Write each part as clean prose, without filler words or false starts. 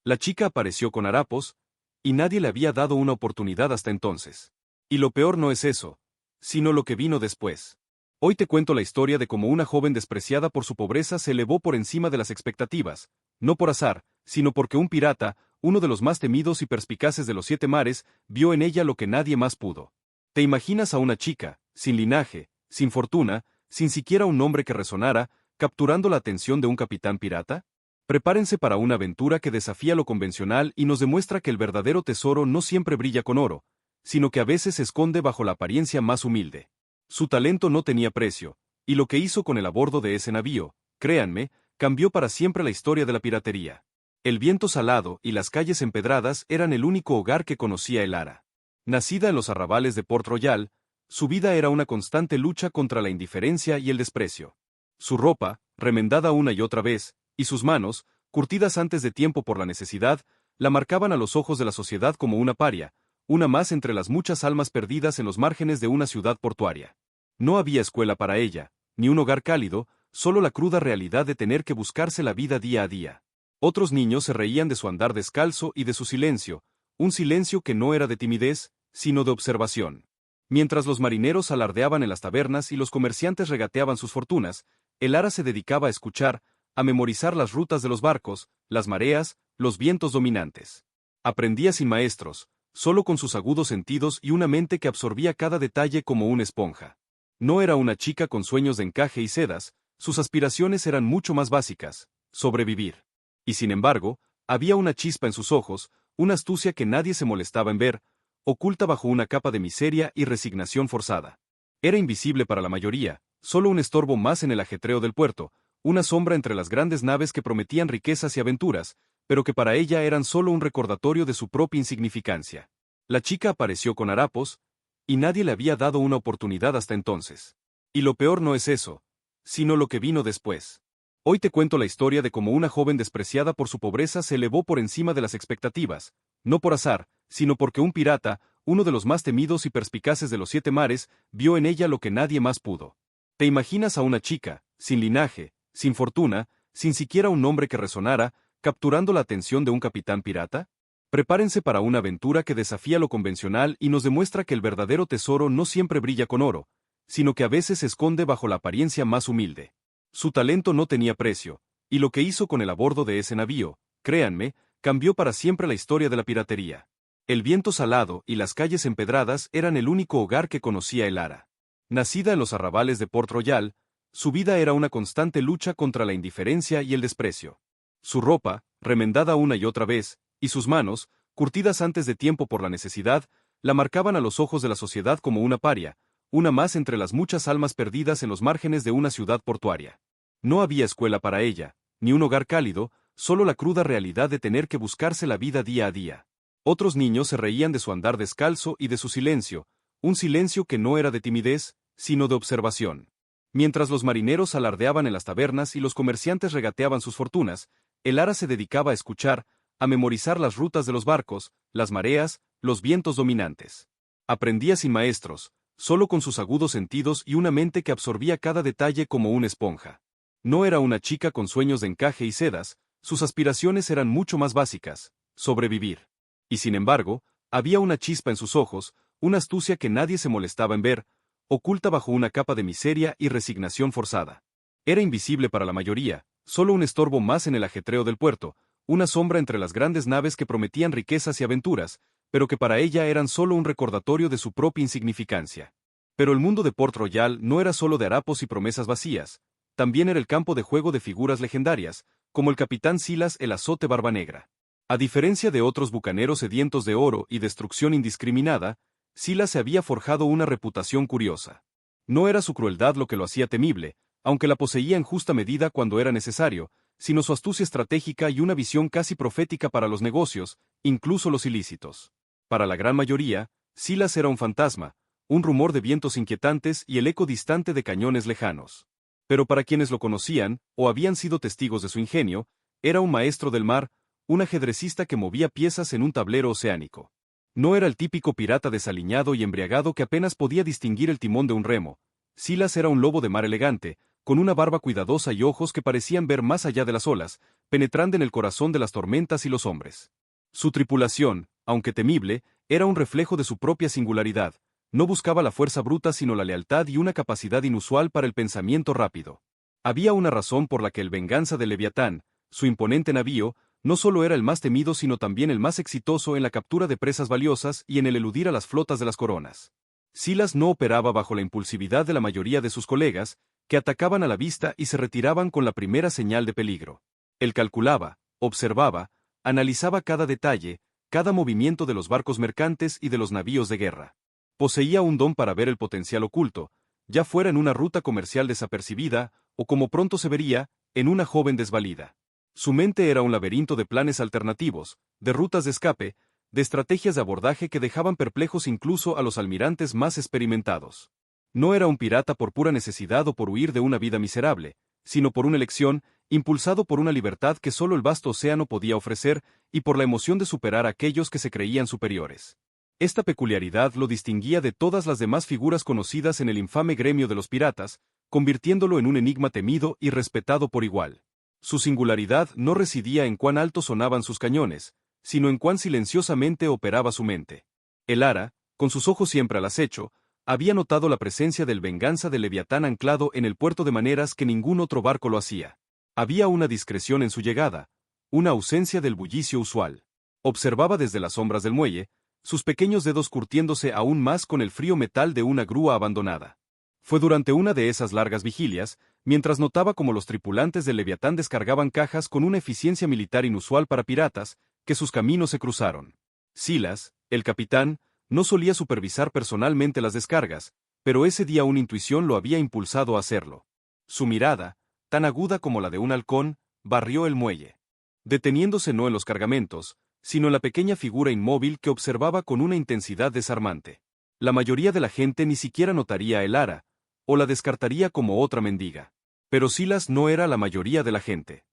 La chica apareció con harapos, y nadie le había dado una oportunidad hasta entonces. Y lo peor no es eso, sino lo que vino después. Hoy te cuento la historia de cómo una joven despreciada por su pobreza se elevó por encima de las expectativas, no por azar, sino porque un pirata, uno de los más temidos y perspicaces de los 7 mares, vio en ella lo que nadie más pudo. ¿Te imaginas a una chica, sin linaje, sin fortuna, sin siquiera un nombre que resonara, capturando la atención de un capitán pirata? Prepárense para una aventura que desafía lo convencional y nos demuestra que el verdadero tesoro no siempre brilla con oro, sino que a veces se esconde bajo la apariencia más humilde. Su talento no tenía precio, y lo que hizo con él a bordo de ese navío, créanme, cambió para siempre la historia de la piratería. El viento salado y las calles empedradas eran el único hogar que conocía Elara. Nacida en los arrabales de Port Royal, su vida era una constante lucha contra la indiferencia y el desprecio. Su ropa, remendada una y otra vez, y sus manos, curtidas antes de tiempo por la necesidad, la marcaban a los ojos de la sociedad como una paria, una más entre las muchas almas perdidas en los márgenes de una ciudad portuaria. No había escuela para ella, ni un hogar cálido, solo la cruda realidad de tener que buscarse la vida día a día. Otros niños se reían de su andar descalzo y de su silencio, un silencio que no era de timidez, sino de observación. Mientras los marineros alardeaban en las tabernas y los comerciantes regateaban sus fortunas, Elara se dedicaba a escuchar, a memorizar las rutas de los barcos, las mareas, los vientos dominantes. Aprendía sin maestros, solo con sus agudos sentidos y una mente que absorbía cada detalle como una esponja. No era una chica con sueños de encaje y sedas, sus aspiraciones eran mucho más básicas: sobrevivir. Y sin embargo, había una chispa en sus ojos, una astucia que nadie se molestaba en ver, oculta bajo una capa de miseria y resignación forzada. Era invisible para la mayoría, solo un estorbo más en el ajetreo del puerto, una sombra entre las grandes naves que prometían riquezas y aventuras, pero que para ella eran solo un recordatorio de su propia insignificancia. La chica apareció con harapos, y nadie le había dado una oportunidad hasta entonces. Y lo peor no es eso, sino lo que vino después. Hoy te cuento la historia de cómo una joven despreciada por su pobreza se elevó por encima de las expectativas, no por azar, sino porque un pirata, uno de los más temidos y perspicaces de los 7 mares, vio en ella lo que nadie más pudo. ¿Te imaginas a una chica, sin linaje, sin fortuna, sin siquiera un nombre que resonara, capturando la atención de un capitán pirata? Prepárense para una aventura que desafía lo convencional y nos demuestra que el verdadero tesoro no siempre brilla con oro, sino que a veces se esconde bajo la apariencia más humilde. Su talento no tenía precio, y lo que hizo con él a bordo de ese navío, créanme, cambió para siempre la historia de la piratería. El viento salado y las calles empedradas eran el único hogar que conocía Elara. Nacida en los arrabales de Port Royal, su vida era una constante lucha contra la indiferencia y el desprecio. Su ropa, remendada una y otra vez, y sus manos, curtidas antes de tiempo por la necesidad, la marcaban a los ojos de la sociedad como una paria, una más entre las muchas almas perdidas en los márgenes de una ciudad portuaria. No había escuela para ella, ni un hogar cálido, solo la cruda realidad de tener que buscarse la vida día a día. Otros niños se reían de su andar descalzo y de su silencio, un silencio que no era de timidez, sino de observación. Mientras los marineros alardeaban en las tabernas y los comerciantes regateaban sus fortunas, Elara se dedicaba a escuchar, a memorizar las rutas de los barcos, las mareas, los vientos dominantes. Aprendía sin maestros, solo con sus agudos sentidos y una mente que absorbía cada detalle como una esponja. No era una chica con sueños de encaje y sedas, sus aspiraciones eran mucho más básicas: sobrevivir. Y sin embargo, había una chispa en sus ojos, una astucia que nadie se molestaba en ver, oculta bajo una capa de miseria y resignación forzada. Era invisible para la mayoría, solo un estorbo más en el ajetreo del puerto, una sombra entre las grandes naves que prometían riquezas y aventuras, pero que para ella eran solo un recordatorio de su propia insignificancia. Pero el mundo de Port Royal no era solo de harapos y promesas vacías, también era el campo de juego de figuras legendarias, como el capitán Silas el Azote Barbanegra. A diferencia de otros bucaneros sedientos de oro y destrucción indiscriminada, Silas se había forjado una reputación curiosa. No era su crueldad lo que lo hacía temible, aunque la poseía en justa medida cuando era necesario, sino su astucia estratégica y una visión casi profética para los negocios, incluso los ilícitos. Para la gran mayoría, Silas era un fantasma, un rumor de vientos inquietantes y el eco distante de cañones lejanos. Pero para quienes lo conocían, o habían sido testigos de su ingenio, era un maestro del mar, un ajedrecista que movía piezas en un tablero oceánico. No era el típico pirata desaliñado y embriagado que apenas podía distinguir el timón de un remo. Silas era un lobo de mar elegante, con una barba cuidadosa y ojos que parecían ver más allá de las olas, penetrando en el corazón de las tormentas y los hombres. Su tripulación, aunque temible, era un reflejo de su propia singularidad. No buscaba la fuerza bruta sino la lealtad y una capacidad inusual para el pensamiento rápido. Había una razón por la que el Venganza de Leviatán, su imponente navío, no solo era el más temido sino también el más exitoso en la captura de presas valiosas y en el eludir a las flotas de las coronas. Silas no operaba bajo la impulsividad de la mayoría de sus colegas, que atacaban a la vista y se retiraban con la primera señal de peligro. Él calculaba, observaba, analizaba cada detalle, cada movimiento de los barcos mercantes y de los navíos de guerra. Poseía un don para ver el potencial oculto, ya fuera en una ruta comercial desapercibida, o como pronto se vería, en una joven desvalida. Su mente era un laberinto de planes alternativos, de rutas de escape, de estrategias de abordaje que dejaban perplejos incluso a los almirantes más experimentados. No era un pirata por pura necesidad o por huir de una vida miserable, sino por una elección, impulsado por una libertad que solo el vasto océano podía ofrecer y por la emoción de superar a aquellos que se creían superiores. Esta peculiaridad lo distinguía de todas las demás figuras conocidas en el infame gremio de los piratas, convirtiéndolo en un enigma temido y respetado por igual. Su singularidad no residía en cuán alto sonaban sus cañones, sino en cuán silenciosamente operaba su mente. El Ara, con sus ojos siempre al acecho, había notado la presencia del Venganza de Leviatán anclado en el puerto de maneras que ningún otro barco lo hacía. Había una discreción en su llegada, una ausencia del bullicio usual. Observaba desde las sombras del muelle, sus pequeños dedos curtiéndose aún más con el frío metal de una grúa abandonada. Fue durante una de esas largas vigilias, mientras notaba cómo los tripulantes del Leviatán descargaban cajas con una eficiencia militar inusual para piratas, que sus caminos se cruzaron. Silas, el capitán, no solía supervisar personalmente las descargas, pero ese día una intuición lo había impulsado a hacerlo. Su mirada, tan aguda como la de un halcón, barrió el muelle. Deteniéndose no en los cargamentos, sino en la pequeña figura inmóvil que observaba con una intensidad desarmante. La mayoría de la gente ni siquiera notaría el Ara, o la descartaría como otra mendiga. Pero Silas no era la mayoría de la gente.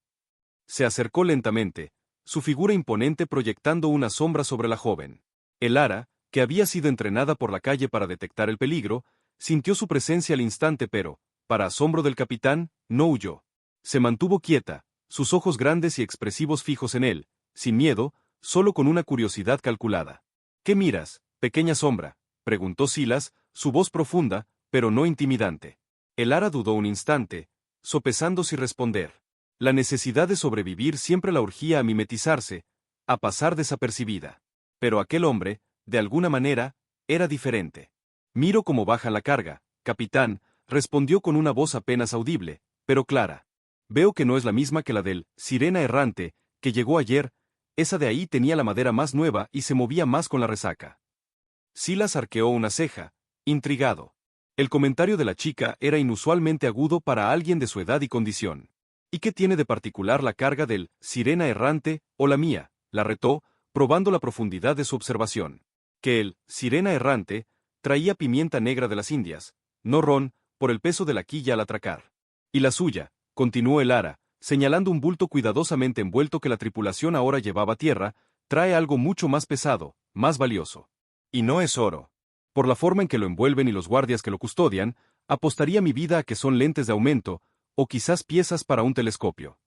Se acercó lentamente, su figura imponente proyectando una sombra sobre la joven. El Ara, que había sido entrenada por la calle para detectar el peligro, sintió su presencia al instante pero, para asombro del capitán, no huyó. Se mantuvo quieta, sus ojos grandes y expresivos fijos en él, sin miedo, solo con una curiosidad calculada. ¿Qué miras, pequeña sombra?, preguntó Silas, su voz profunda, pero no intimidante. El Ara dudó un instante, sopesando si responder. La necesidad de sobrevivir siempre la urgía a mimetizarse, a pasar desapercibida. Pero aquel hombre, de alguna manera, era diferente. Miro cómo baja la carga, capitán, respondió con una voz apenas audible, pero clara. Veo que no es la misma que la del Sirena Errante, que llegó ayer, esa de ahí tenía la madera más nueva y se movía más con la resaca. Silas arqueó una ceja, intrigado. El comentario de la chica era inusualmente agudo para alguien de su edad y condición. ¿Y qué tiene de particular la carga del Sirena Errante, o la mía?, la retó, probando la profundidad de su observación. Que el Sirena Errante traía pimienta negra de las Indias, no ron, por el peso de la quilla al atracar. Y la suya, continuó el Ara, señalando un bulto cuidadosamente envuelto que la tripulación ahora llevaba a tierra, trae algo mucho más pesado, más valioso. Y no es oro. Por la forma en que lo envuelven y los guardias que lo custodian, apostaría mi vida a que son lentes de aumento, o quizás piezas para un telescopio.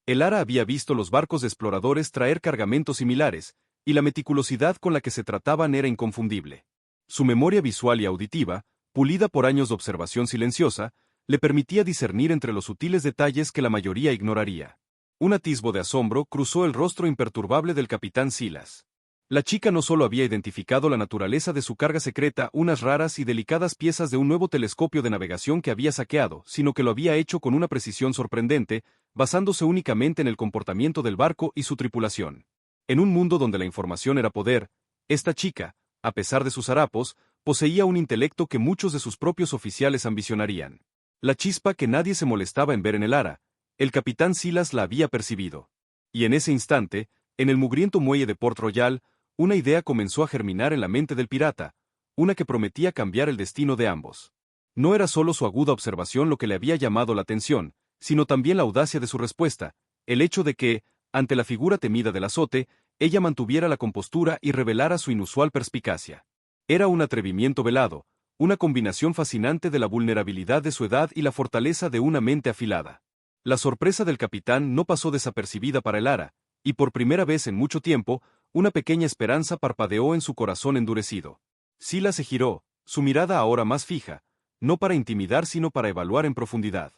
El Ara había visto los barcos de exploradores traer cargamentos similares, y la meticulosidad con la que se trataban era inconfundible. Su memoria visual y auditiva, pulida por años de observación silenciosa, le permitía discernir entre los sutiles detalles que la mayoría ignoraría. Un atisbo de asombro cruzó el rostro imperturbable del capitán Silas. La chica no solo había identificado la naturaleza de su carga secreta, unas raras y delicadas piezas de un nuevo telescopio de navegación que había saqueado, sino que lo había hecho con una precisión sorprendente, basándose únicamente en el comportamiento del barco y su tripulación. En un mundo donde la información era poder, esta chica, a pesar de sus harapos, poseía un intelecto que muchos de sus propios oficiales ambicionarían. La chispa que nadie se molestaba en ver en el Ara, el capitán Silas la había percibido. Y en ese instante, en el mugriento muelle de Port Royal, una idea comenzó a germinar en la mente del pirata, una que prometía cambiar el destino de ambos. No era solo su aguda observación lo que le había llamado la atención, sino también la audacia de su respuesta, el hecho de que, ante la figura temida del azote, ella mantuviera la compostura y revelara su inusual perspicacia. Era un atrevimiento velado, una combinación fascinante de la vulnerabilidad de su edad y la fortaleza de una mente afilada. La sorpresa del capitán no pasó desapercibida para el Ara, y por primera vez en mucho tiempo, una pequeña esperanza parpadeó en su corazón endurecido. Sila se giró, su mirada ahora más fija, no para intimidar sino para evaluar en profundidad.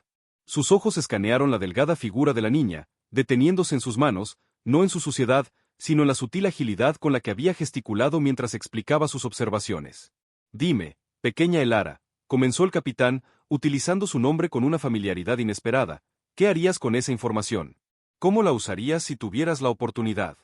Sus ojos escanearon la delgada figura de la niña, deteniéndose en sus manos, no en su suciedad, sino en la sutil agilidad con la que había gesticulado mientras explicaba sus observaciones. Dime, pequeña Elara, comenzó el capitán, utilizando su nombre con una familiaridad inesperada, ¿qué harías con esa información? ¿Cómo la usarías si tuvieras la oportunidad?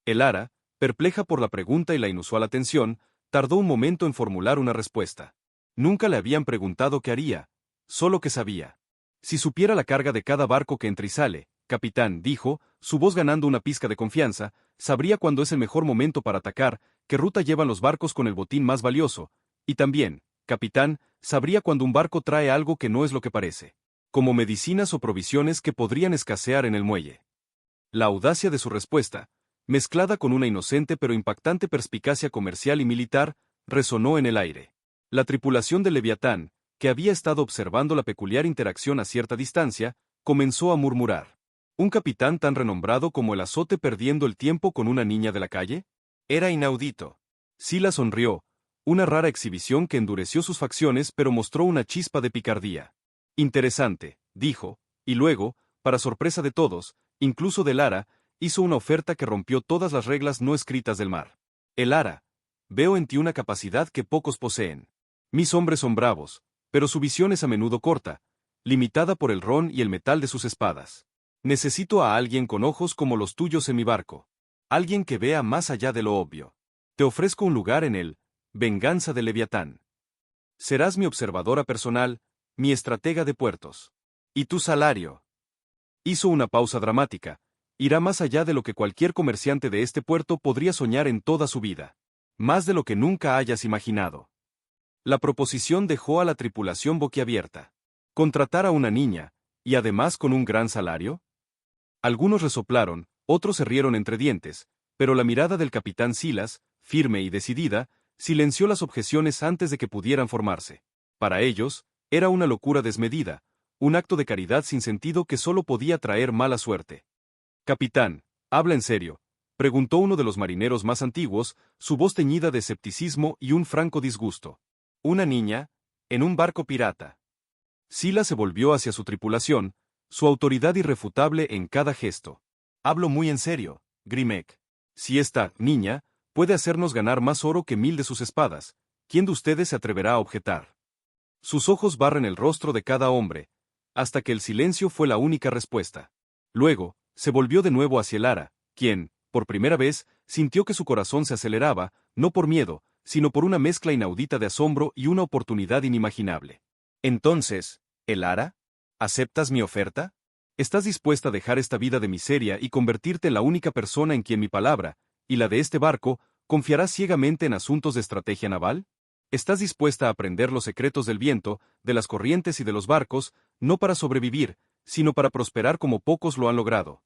Elara, perpleja por la pregunta y la inusual atención, tardó un momento en formular una respuesta. Nunca le habían preguntado qué haría, solo que sabía. Si supiera la carga de cada barco que entra y sale, capitán, dijo, su voz ganando una pizca de confianza, sabría cuándo es el mejor momento para atacar, qué ruta llevan los barcos con el botín más valioso, y también, capitán, sabría cuando un barco trae algo que no es lo que parece, como medicinas o provisiones que podrían escasear en el muelle. La audacia de su respuesta, mezclada con una inocente pero impactante perspicacia comercial y militar, resonó en el aire. La tripulación del Leviatán, que había estado observando la peculiar interacción a cierta distancia, comenzó a murmurar. ¿Un capitán tan renombrado como el Azote perdiendo el tiempo con una niña de la calle? Era inaudito. Sila sonrió, una rara exhibición que endureció sus facciones pero mostró una chispa de picardía. Interesante, dijo, y luego, para sorpresa de todos, incluso de Lara, hizo una oferta que rompió todas las reglas no escritas del mar. Elara, veo en ti una capacidad que pocos poseen. Mis hombres son bravos, pero su visión es a menudo corta, limitada por el ron y el metal de sus espadas. Necesito a alguien con ojos como los tuyos en mi barco. Alguien que vea más allá de lo obvio. Te ofrezco un lugar en el Venganza del Leviatán. Serás mi observadora personal, mi estratega de puertos. ¿Y tu salario? Hizo una pausa dramática. Irá más allá de lo que cualquier comerciante de este puerto podría soñar en toda su vida. Más de lo que nunca hayas imaginado. La proposición dejó a la tripulación boquiabierta. ¿Contratar a una niña, y además con un gran salario? Algunos resoplaron, otros se rieron entre dientes, pero la mirada del capitán Silas, firme y decidida, silenció las objeciones antes de que pudieran formarse. Para ellos, era una locura desmedida, un acto de caridad sin sentido que solo podía traer mala suerte. Capitán, ¿habla en serio?, preguntó uno de los marineros más antiguos, su voz teñida de escepticismo y un franco disgusto. ¿Una niña? ¿En un barco pirata? Sila se volvió hacia su tripulación, su autoridad irrefutable en cada gesto. Hablo muy en serio, Grimek. Si esta niña puede hacernos ganar más oro que 1000 de sus espadas, ¿quién de ustedes se atreverá a objetar? Sus ojos barren el rostro de cada hombre, hasta que el silencio fue la única respuesta. Luego, se volvió de nuevo hacia Lara, quien, por primera vez, sintió que su corazón se aceleraba, no por miedo, sino por una mezcla inaudita de asombro y una oportunidad inimaginable. Entonces, ¿Elara? ¿Aceptas mi oferta? ¿Estás dispuesta a dejar esta vida de miseria y convertirte en la única persona en quien mi palabra, y la de este barco, confiarás ciegamente en asuntos de estrategia naval? ¿Estás dispuesta a aprender los secretos del viento, de las corrientes y de los barcos, no para sobrevivir, sino para prosperar como pocos lo han logrado?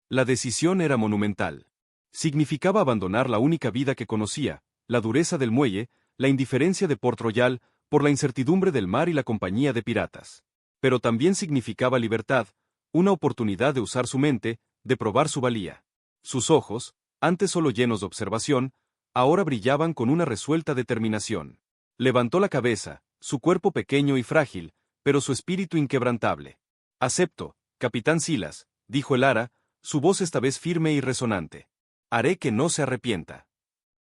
La decisión era monumental. Significaba abandonar la única vida que conocía, la dureza del muelle, la indiferencia de Port Royal, por la incertidumbre del mar y la compañía de piratas. Pero también significaba libertad, una oportunidad de usar su mente, de probar su valía. Sus ojos, antes solo llenos de observación, ahora brillaban con una resuelta determinación. Levantó la cabeza, su cuerpo pequeño y frágil, pero su espíritu inquebrantable. Acepto, capitán Silas, dijo Elara, su voz esta vez firme y resonante. Haré que no se arrepienta.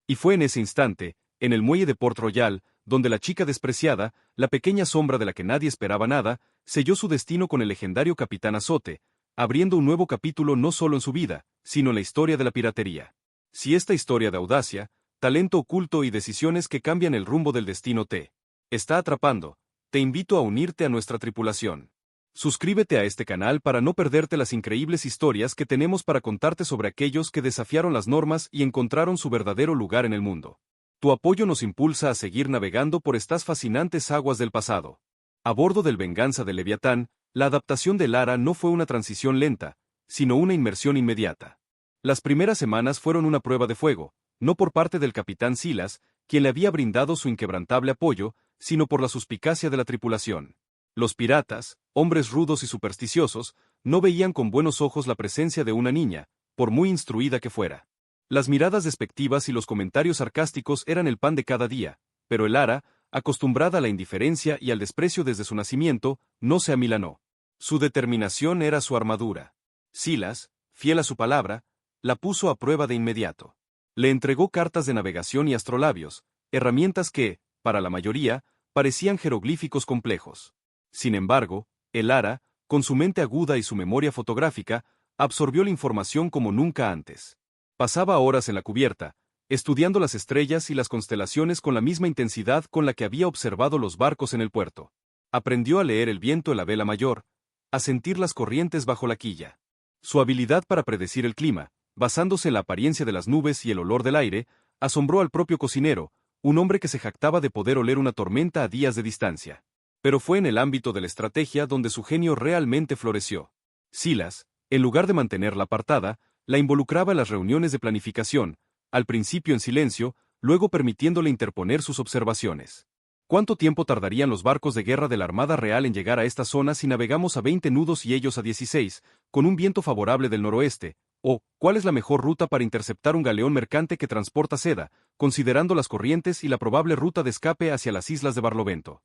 Y fue en ese instante, en el muelle de Port Royal, donde la chica despreciada, la pequeña sombra de la que nadie esperaba nada, selló su destino con el legendario capitán Azote, abriendo un nuevo capítulo no solo en su vida, sino en la historia de la piratería. Si esta historia de audacia, talento oculto y decisiones que cambian el rumbo del destino te está atrapando, te invito a unirte a nuestra tripulación. Suscríbete a este canal para no perderte las increíbles historias que tenemos para contarte sobre aquellos que desafiaron las normas y encontraron su verdadero lugar en el mundo. Tu apoyo nos impulsa a seguir navegando por estas fascinantes aguas del pasado. A bordo del Venganza del Leviatán, la adaptación de Lara no fue una transición lenta, sino una inmersión inmediata. Las primeras semanas fueron una prueba de fuego, no por parte del capitán Silas, quien le había brindado su inquebrantable apoyo, sino por la suspicacia de la tripulación. Los piratas, hombres rudos y supersticiosos, no veían con buenos ojos la presencia de una niña, por muy instruida que fuera. Las miradas despectivas y los comentarios sarcásticos eran el pan de cada día, pero el Ara, acostumbrada a la indiferencia y al desprecio desde su nacimiento, no se amilanó. Su determinación era su armadura. Silas, fiel a su palabra, la puso a prueba de inmediato. Le entregó cartas de navegación y astrolabios, herramientas que, para la mayoría, parecían jeroglíficos complejos. Sin embargo, el Ara, con su mente aguda y su memoria fotográfica, absorbió la información como nunca antes. Pasaba horas en la cubierta, estudiando las estrellas y las constelaciones con la misma intensidad con la que había observado los barcos en el puerto. Aprendió a leer el viento en la vela mayor, a sentir las corrientes bajo la quilla. Su habilidad para predecir el clima, basándose en la apariencia de las nubes y el olor del aire, asombró al propio cocinero, un hombre que se jactaba de poder oler una tormenta a días de distancia. Pero fue en el ámbito de la estrategia donde su genio realmente floreció. Silas, en lugar de mantenerla apartada, la involucraba en las reuniones de planificación, al principio en silencio, luego permitiéndole interponer sus observaciones. ¿Cuánto tiempo tardarían los barcos de guerra de la Armada Real en llegar a esta zona si navegamos a 20 nudos y ellos a 16, con un viento favorable del noroeste? ¿O cuál es la mejor ruta para interceptar un galeón mercante que transporta seda, considerando las corrientes y la probable ruta de escape hacia las islas de Barlovento?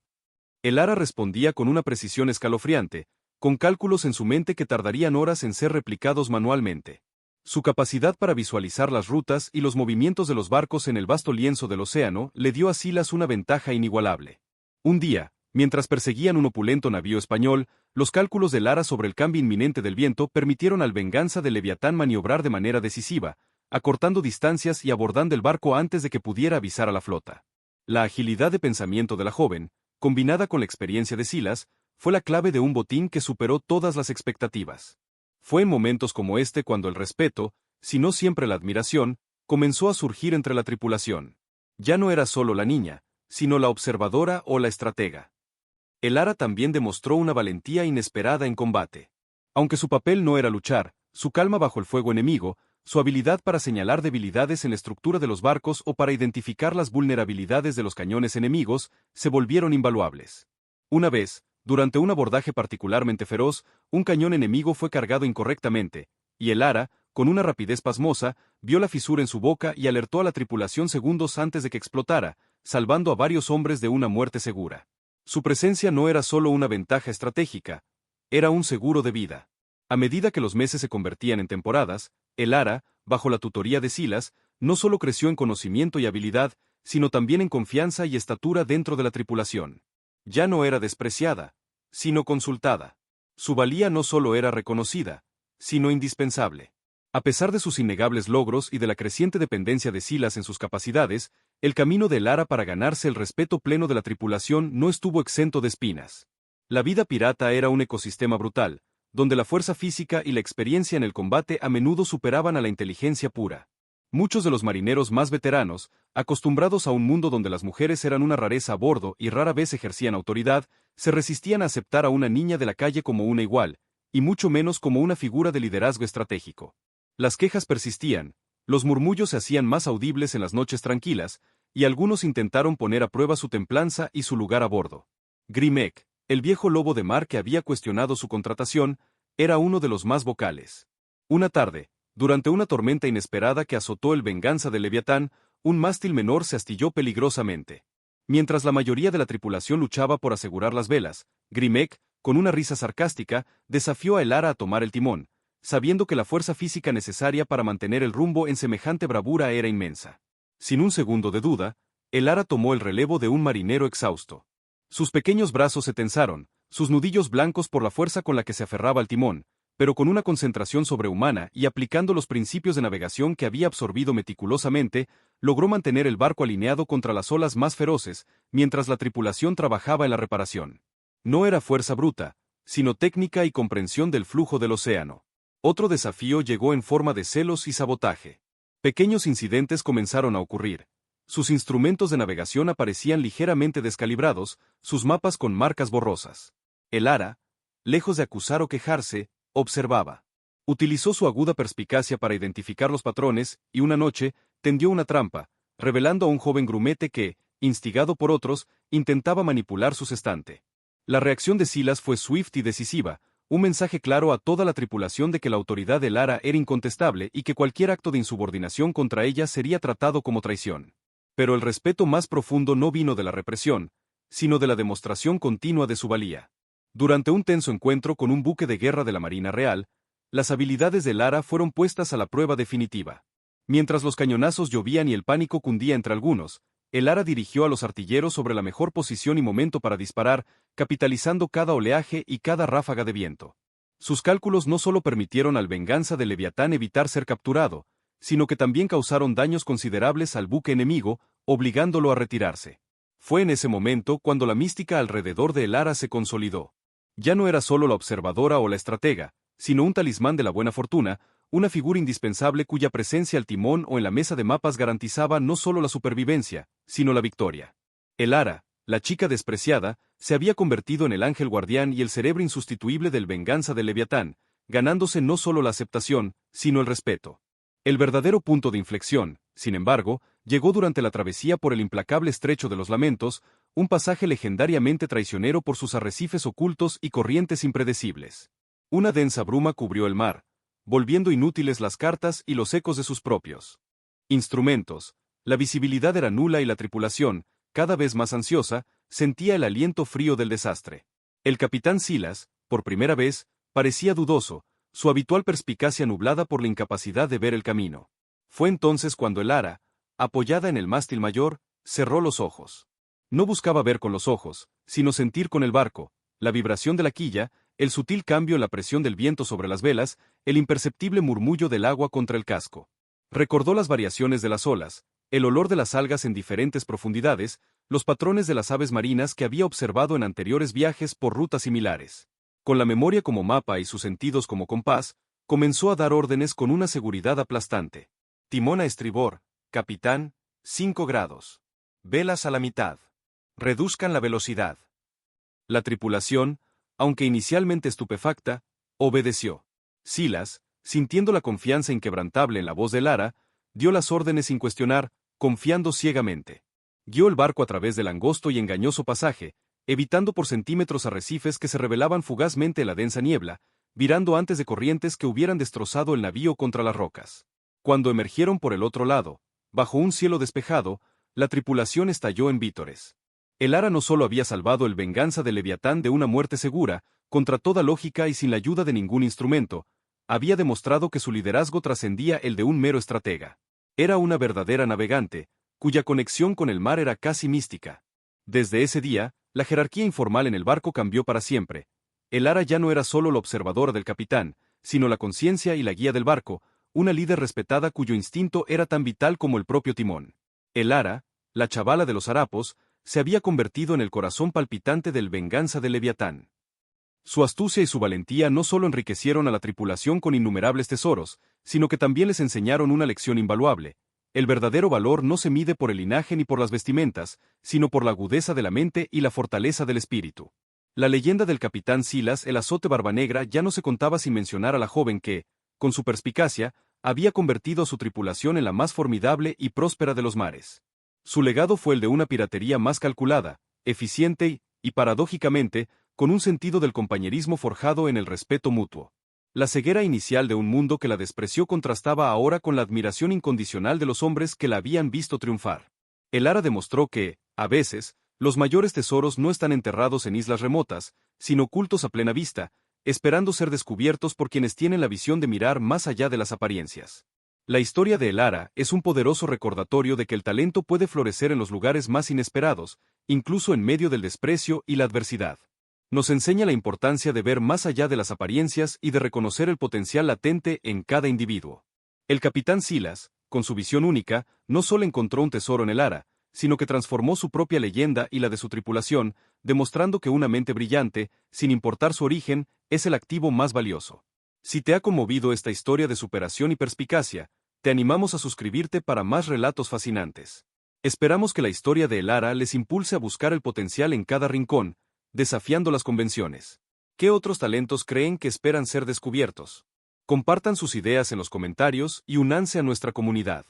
El Ara respondía con una precisión escalofriante, con cálculos en su mente que tardarían horas en ser replicados manualmente. Su capacidad para visualizar las rutas y los movimientos de los barcos en el vasto lienzo del océano le dio a Silas una ventaja inigualable. Un día, mientras perseguían un opulento navío español, los cálculos del Ara sobre el cambio inminente del viento permitieron al Venganza de Leviatán maniobrar de manera decisiva, acortando distancias y abordando el barco antes de que pudiera avisar a la flota. La agilidad de pensamiento de la joven, combinada con la experiencia de Silas, fue la clave de un botín que superó todas las expectativas. Fue en momentos como este cuando el respeto, si no siempre la admiración, comenzó a surgir entre la tripulación. Ya no era solo la niña, sino la observadora o la estratega. El Ara también demostró una valentía inesperada en combate. Aunque su papel no era luchar, su calma bajo el fuego enemigo, su habilidad para señalar debilidades en la estructura de los barcos o para identificar las vulnerabilidades de los cañones enemigos, se volvieron invaluables. Una vez, durante un abordaje particularmente feroz, un cañón enemigo fue cargado incorrectamente, y el Ara, con una rapidez pasmosa, vio la fisura en su boca y alertó a la tripulación segundos antes de que explotara, salvando a varios hombres de una muerte segura. Su presencia no era solo una ventaja estratégica, era un seguro de vida. A medida que los meses se convertían en temporadas, el Ara, bajo la tutoría de Silas, no solo creció en conocimiento y habilidad, sino también en confianza y estatura dentro de la tripulación. Ya no era despreciada, sino consultada. Su valía no solo era reconocida, sino indispensable. A pesar de sus innegables logros y de la creciente dependencia de Silas en sus capacidades, el camino de Lara para ganarse el respeto pleno de la tripulación no estuvo exento de espinas. La vida pirata era un ecosistema brutal, donde la fuerza física y la experiencia en el combate a menudo superaban a la inteligencia pura. Muchos de los marineros más veteranos, acostumbrados a un mundo donde las mujeres eran una rareza a bordo y rara vez ejercían autoridad, se resistían a aceptar a una niña de la calle como una igual, y mucho menos como una figura de liderazgo estratégico. Las quejas persistían, los murmullos se hacían más audibles en las noches tranquilas, y algunos intentaron poner a prueba su templanza y su lugar a bordo. Grimek, el viejo lobo de mar que había cuestionado su contratación, era uno de los más vocales. Una tarde, durante una tormenta inesperada que azotó el Venganza de Leviatán, un mástil menor se astilló peligrosamente. Mientras la mayoría de la tripulación luchaba por asegurar las velas, Grimek, con una risa sarcástica, desafió a el Ara a tomar el timón, sabiendo que la fuerza física necesaria para mantener el rumbo en semejante bravura era inmensa. Sin un segundo de duda, el Ara tomó el relevo de un marinero exhausto. Sus pequeños brazos se tensaron, sus nudillos blancos por la fuerza con la que se aferraba al timón, pero con una concentración sobrehumana y aplicando los principios de navegación que había absorbido meticulosamente, logró mantener el barco alineado contra las olas más feroces, mientras la tripulación trabajaba en la reparación. No era fuerza bruta, sino técnica y comprensión del flujo del océano. Otro desafío llegó en forma de celos y sabotaje. Pequeños incidentes comenzaron a ocurrir. Sus instrumentos de navegación aparecían ligeramente descalibrados, sus mapas con marcas borrosas. El Ara, lejos de acusar o quejarse, observaba. Utilizó su aguda perspicacia para identificar los patrones y una noche tendió una trampa, revelando a un joven grumete que, instigado por otros, intentaba manipular su sextante. La reacción de Silas fue swift y decisiva, un mensaje claro a toda la tripulación de que la autoridad de Lara era incontestable y que cualquier acto de insubordinación contra ella sería tratado como traición. Pero el respeto más profundo no vino de la represión, sino de la demostración continua de su valía. Durante un tenso encuentro con un buque de guerra de la Marina Real, las habilidades de Lara fueron puestas a la prueba definitiva. Mientras los cañonazos llovían y el pánico cundía entre algunos, el Lara dirigió a los artilleros sobre la mejor posición y momento para disparar, capitalizando cada oleaje y cada ráfaga de viento. Sus cálculos no solo permitieron al Venganza de Leviatán evitar ser capturado, sino que también causaron daños considerables al buque enemigo, obligándolo a retirarse. Fue en ese momento cuando la mística alrededor de el Lara se consolidó. Ya no era solo la observadora o la estratega, sino un talismán de la buena fortuna, una figura indispensable cuya presencia al timón o en la mesa de mapas garantizaba no solo la supervivencia, sino la victoria. El Lara, la chica despreciada, se había convertido en el ángel guardián y el cerebro insustituible del Venganza de Leviatán, ganándose no solo la aceptación, sino el respeto. El verdadero punto de inflexión, sin embargo, llegó durante la travesía por el implacable Estrecho de los Lamentos, un pasaje legendariamente traicionero por sus arrecifes ocultos y corrientes impredecibles. Una densa bruma cubrió el mar, volviendo inútiles las cartas y los ecos de sus propios instrumentos. La visibilidad era nula y la tripulación, cada vez más ansiosa, sentía el aliento frío del desastre. El capitán Silas, por primera vez, parecía dudoso, su habitual perspicacia nublada por la incapacidad de ver el camino. Fue entonces cuando el Lara, apoyada en el mástil mayor, cerró los ojos. No buscaba ver con los ojos, sino sentir con el barco, la vibración de la quilla, el sutil cambio en la presión del viento sobre las velas, el imperceptible murmullo del agua contra el casco. Recordó las variaciones de las olas, el olor de las algas en diferentes profundidades, los patrones de las aves marinas que había observado en anteriores viajes por rutas similares. Con la memoria como mapa y sus sentidos como compás, comenzó a dar órdenes con una seguridad aplastante. Timón a estribor, capitán, 5 grados. Velas a la mitad. Reduzcan la velocidad. La tripulación, aunque inicialmente estupefacta, obedeció. Silas, sintiendo la confianza inquebrantable en la voz de Lara, dio las órdenes sin cuestionar, confiando ciegamente. Guió el barco a través del angosto y engañoso pasaje, evitando por centímetros arrecifes que se revelaban fugazmente en la densa niebla, virando antes de corrientes que hubieran destrozado el navío contra las rocas. Cuando emergieron por el otro lado, bajo un cielo despejado, la tripulación estalló en vítores. El Lara no solo había salvado el Venganza de Leviatán de una muerte segura, contra toda lógica y sin la ayuda de ningún instrumento, había demostrado que su liderazgo trascendía el de un mero estratega. Era una verdadera navegante, cuya conexión con el mar era casi mística. Desde ese día, la jerarquía informal en el barco cambió para siempre. El Lara ya no era solo la observadora del capitán, sino la conciencia y la guía del barco, una líder respetada cuyo instinto era tan vital como el propio timón. El Lara, la chavala de los harapos, se había convertido en el corazón palpitante del Venganza de Leviatán. Su astucia y su valentía no solo enriquecieron a la tripulación con innumerables tesoros, sino que también les enseñaron una lección invaluable. El verdadero valor no se mide por el linaje ni por las vestimentas, sino por la agudeza de la mente y la fortaleza del espíritu. La leyenda del capitán Silas el Azote Barbanegra ya no se contaba sin mencionar a la joven que, con su perspicacia, había convertido a su tripulación en la más formidable y próspera de los mares. Su legado fue el de una piratería más calculada, eficiente y, paradójicamente, con un sentido del compañerismo forjado en el respeto mutuo. La ceguera inicial de un mundo que la despreció contrastaba ahora con la admiración incondicional de los hombres que la habían visto triunfar. El Lara demostró que, a veces, los mayores tesoros no están enterrados en islas remotas, sino ocultos a plena vista, esperando ser descubiertos por quienes tienen la visión de mirar más allá de las apariencias. La historia de El Lara es un poderoso recordatorio de que el talento puede florecer en los lugares más inesperados, incluso en medio del desprecio y la adversidad. Nos enseña la importancia de ver más allá de las apariencias y de reconocer el potencial latente en cada individuo. El capitán Silas, con su visión única, no solo encontró un tesoro en El Lara, sino que transformó su propia leyenda y la de su tripulación, demostrando que una mente brillante, sin importar su origen, es el activo más valioso. Si te ha conmovido esta historia de superación y perspicacia, te animamos a suscribirte para más relatos fascinantes. Esperamos que la historia de El Lara les impulse a buscar el potencial en cada rincón, desafiando las convenciones. ¿Qué otros talentos creen que esperan ser descubiertos? Compartan sus ideas en los comentarios y únanse a nuestra comunidad.